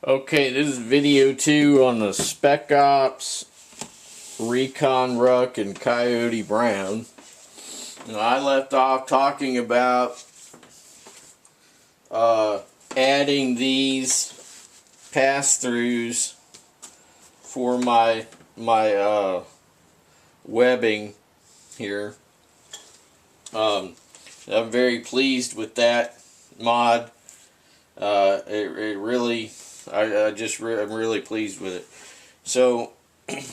Okay, this is video 2 on the Spec-Ops Recon Ruck and Coyote Brown. Now, I left off talking about adding these pass-throughs for my webbing here. I'm very pleased with that mod. It really, I'm really pleased with it. So I'm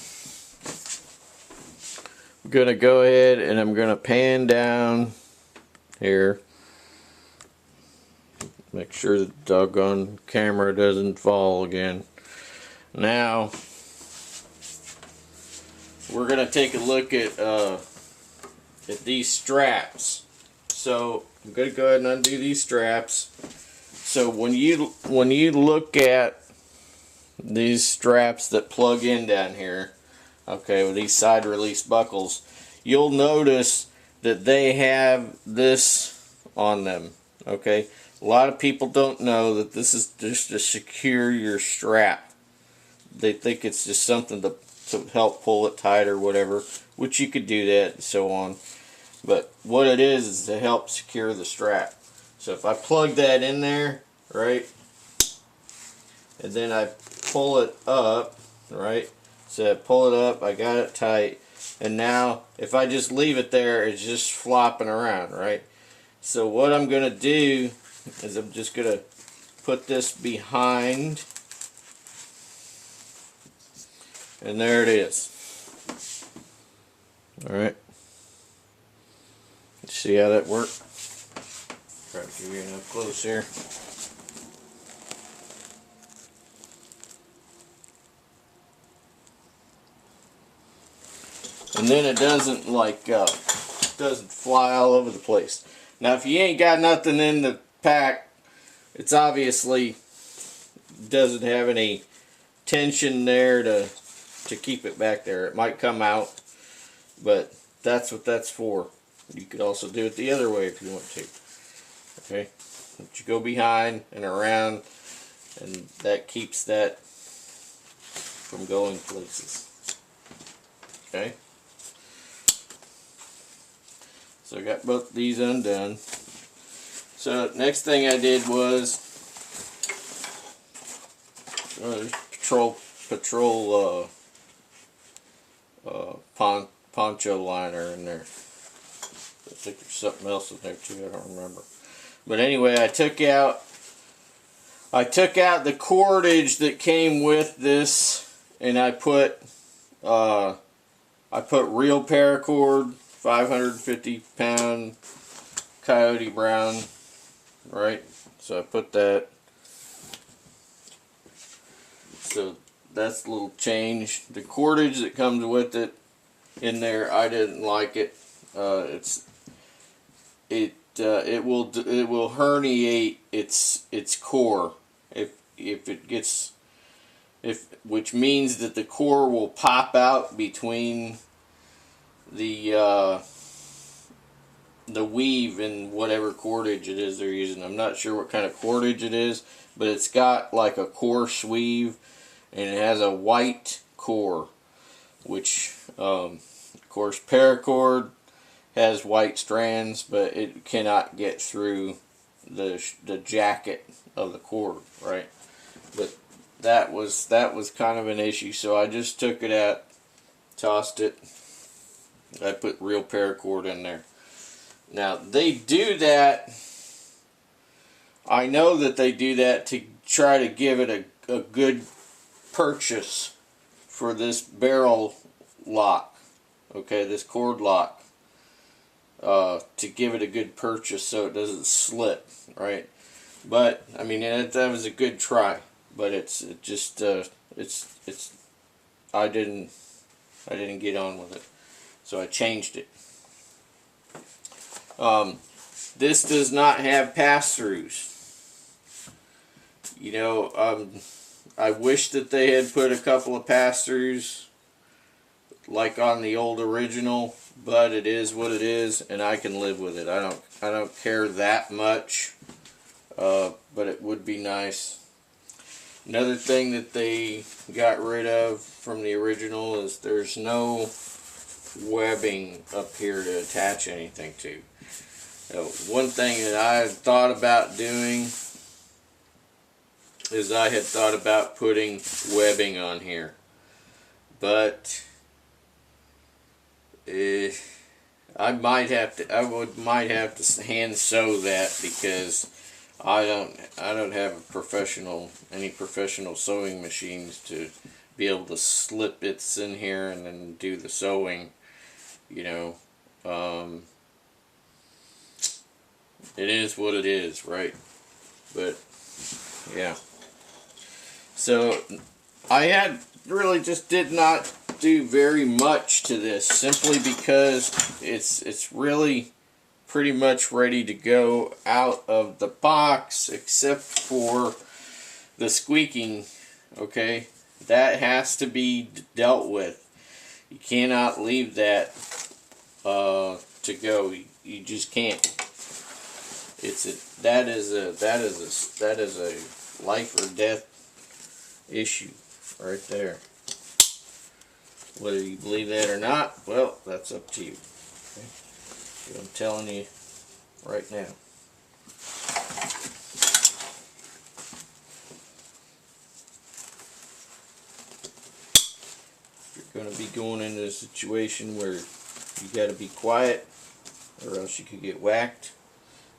gonna go ahead and I'm gonna pan down here. Make sure the doggone camera doesn't fall again. Now we're gonna take a look at these straps. So I'm gonna go ahead and undo these straps. So when you look at these straps that plug in down here, okay, with these side release buckles, you'll notice that they have this on them. Okay, a lot of people don't know that this is just to secure your strap. They think it's just something to help pull it tight or whatever, which you could do that and so on. But what it is to help secure the strap. So if I plug that in there, right, and then I pull it up, right, so I pull it up, I got it tight, and now if I just leave it there, it's just flopping around, right? So what I'm going to do is I'm just going to put this behind, and there it is. Alright. See how that worked? Try to give you an up close here. And then it doesn't doesn't fly all over the place. Now if you ain't got nothing in the pack, it's obviously doesn't have any tension there to keep it back there. It might come out, but that's what that's for. You could also do it the other way if you want to. Okay, but you go behind and around, and that keeps that from going places. Okay, so I got both these undone. So next thing I did was there's patrol poncho liner in there. I think there's something else in there too, I don't remember. But anyway, I took out the cordage that came with this, and I put real paracord, 550-pound Coyote Brown, right? So I put that. So that's a little change. The cordage that comes with it in there, I didn't like it. It will herniate its core which means that the core will pop out between the weave and whatever cordage it is they're using. I'm not sure what kind of cordage it is, but it's got like a coarse weave, and it has a white core, which of course paracord has white strands, but it cannot get through the jacket of the cord, right? But that was kind of an issue, so I just took it out, tossed it. I put real paracord in there. Now they do that. I know that they do that to try to give it a good purchase for this barrel lock. Okay, this cord lock. To give it a good purchase so it doesn't slip, right? But I mean, that was a good try, but I didn't get on with it, so I changed it. This does not have pass-throughs. You know, I wish that they had put a couple of pass-throughs like on the old original, but it is what it is, and I can live with it. I don't care that much, but it would be nice. Another thing that they got rid of from the original is there's no webbing up here to attach anything to. One thing that I had thought about doing is I had thought about putting webbing on here, but I might have to hand sew that, because I don't have any professional sewing machines to be able to slip bits in here and then do the sewing, you know. It is what it is, right? But yeah. So I really just did not do very much to this, simply because it's really pretty much ready to go out of the box, except for the squeaking. Okay, that has to be dealt with. You cannot leave that to go. You just can't. That is a life or death issue right there. Whether you believe that or not, well, that's up to you. Okay? But I'm telling you right now. You're going to be going into a situation where you got to be quiet, or else you could get whacked.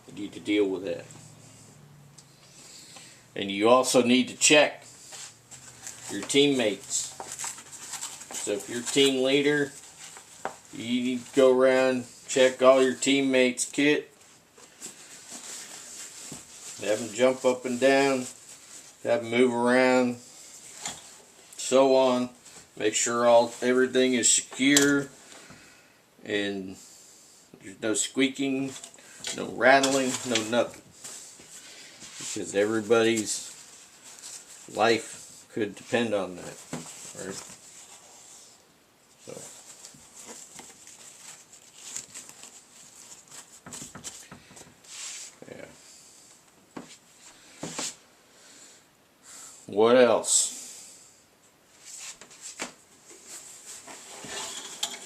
You need to deal with that. And you also need to check your teammates. So if you're team leader, you need to go around, check all your teammates' kit, have them jump up and down, have them move around, so on. Make sure everything is secure and there's no squeaking, no rattling, no nothing. Because everybody's life could depend on that, right? So. Yeah. What else?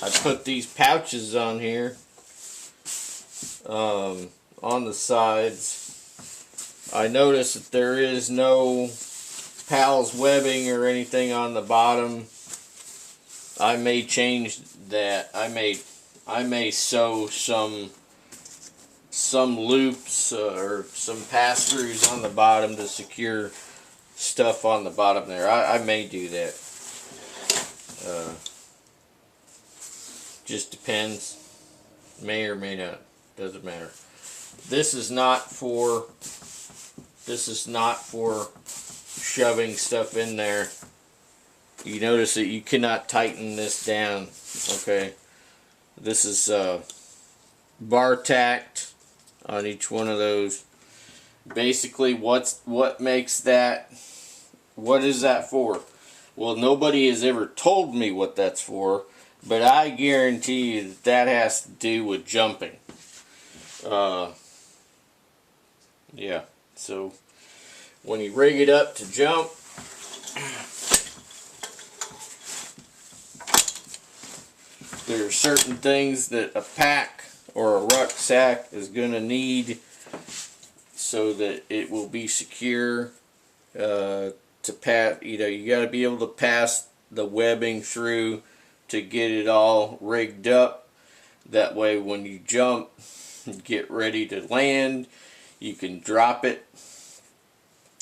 I put these pouches on here, on the sides. I noticed that there is no PALS webbing or anything on the bottom. I may change that. I may sew some loops or some pass-throughs on the bottom to secure stuff on the bottom there. I may do that. Just depends. May or may not. Doesn't matter. This is not for shoving stuff in there. You notice that you cannot tighten this down. Okay. This is bar tacked on each one of those. Basically, what makes that? What is that for? Well, nobody has ever told me what that's for, but I guarantee you that has to do with jumping. Yeah. So when you rig it up to jump, there are certain things that a pack or a rucksack is going to need so that it will be secure to pass. You know, you got to be able to pass the webbing through to get it all rigged up. That way when you jump, get ready to land, you can drop it,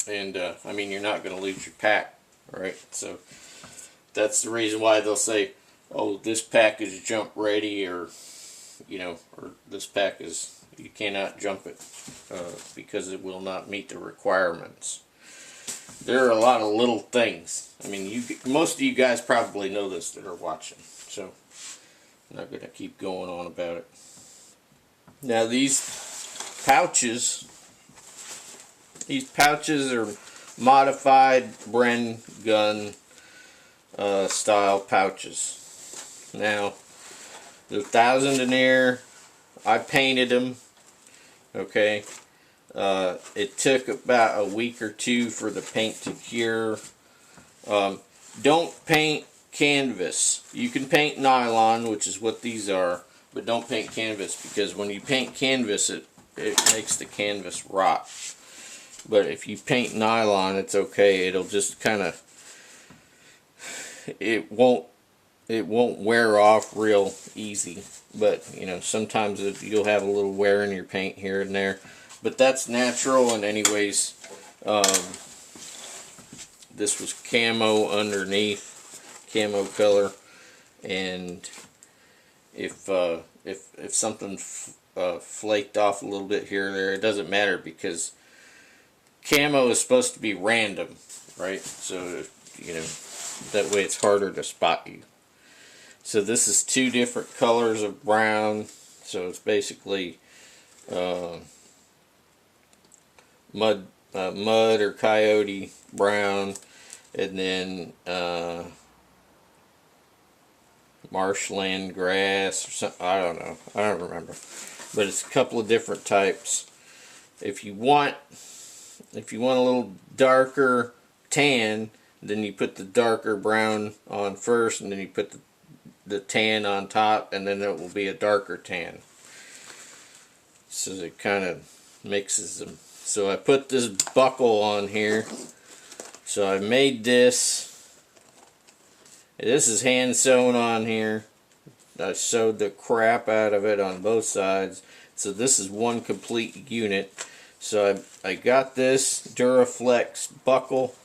and I mean, you're not going to lose your pack, right? So that's the reason why they'll say, oh, this pack is jump ready, or you know, or this pack is, you cannot jump it because it will not meet the requirements. There are a lot of little things. I mean, most of you guys probably know this that are watching, so I'm not going to keep going on about it. Now these pouches are modified Bren gun style pouches. Now, the 1000 denier, I painted them. Okay, It took about a week or two for the paint to cure. Don't paint canvas. You can paint nylon, which is what these are, but don't paint canvas, because when you paint canvas, it makes the canvas rot. But if you paint nylon, it's okay. It'll just kind of, it won't wear off real easy. But you know, sometimes you'll have a little wear in your paint here and there, but that's natural. And anyways, this was camo underneath, camo color, and if something flaked off a little bit here or there, it doesn't matter, because camo is supposed to be random, right? So you know, that way it's harder to spot you. So this is two different colors of brown. So it's basically mud or coyote brown, and then marshland grass or something. I don't know. I don't remember. But it's a couple of different types. If you want a little darker tan, then you put the darker brown on first, and then you put the tan on top, and then it will be a darker tan. So it kind of mixes them. So I put this buckle on here. So I made this. This is hand sewn on here. I sewed the crap out of it on both sides. So this is one complete unit. So I got this Duraflex buckle.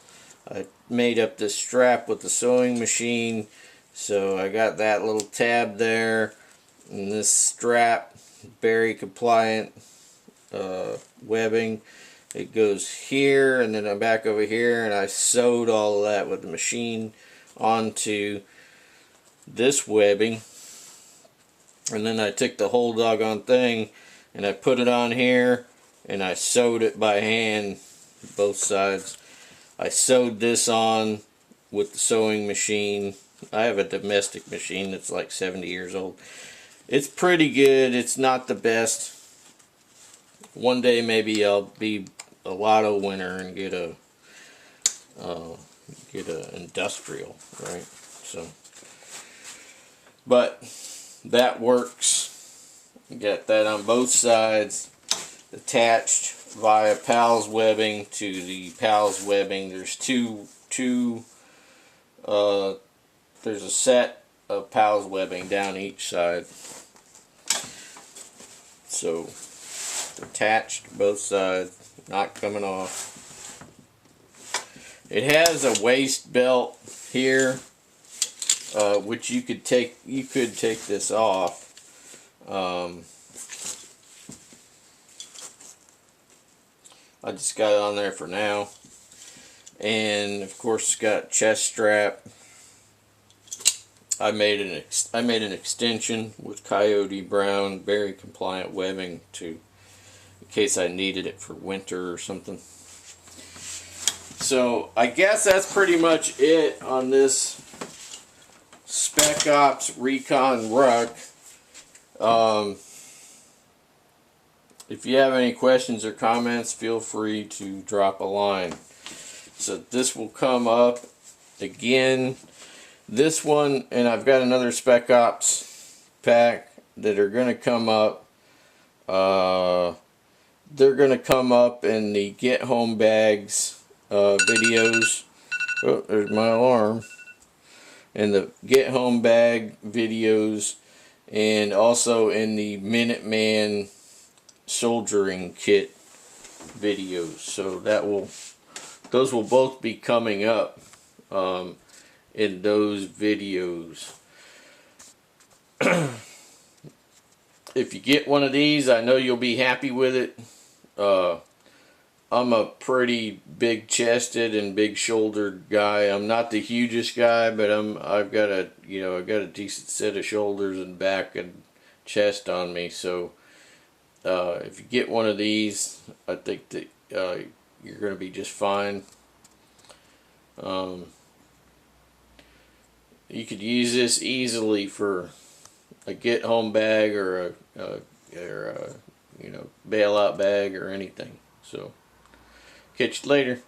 I made up this strap with the sewing machine. So I got that little tab there, and this strap, very compliant webbing. It goes here, and then I'm back over here, and I sewed all of that with the machine onto this webbing. And then I took the whole doggone thing and I put it on here, and I sewed it by hand, both sides. I sewed this on with the sewing machine. I have a domestic machine that's like 70 years old. It's pretty good. It's not the best. One day maybe I'll be a lotto winner and get a industrial, right? So, but that works. You got that on both sides, attached via PALS webbing to the PALS webbing. There's there's a set of PALS webbing down each side. So attached both sides, not coming off. It has a waist belt here, which you could take this off. I just got it on there for now. And of course it's got chest strap. I made an extension with coyote brown, very compliant webbing in case I needed it for winter or something. So I guess that's pretty much it on this Spec-Ops Recon Ruck. If you have any questions or comments, feel free to drop a line. So this will come up again. This one, and I've got another Spec-Ops pack that are going to come up. They're going to come up in the Get Home Bags videos. Oh, there's my alarm. In the Get Home Bag videos, and also in the Minuteman Soldiering Kit videos. So those will both be coming up in those videos. If you get one of these, I know you'll be happy with it. I'm a pretty big chested and big shouldered guy. I'm not the hugest guy, but I've got a decent set of shoulders and back and chest on me. So if you get one of these, I think that you're going to be just fine. You could use this easily for a get home bag or a bailout bag or anything. So catch you later.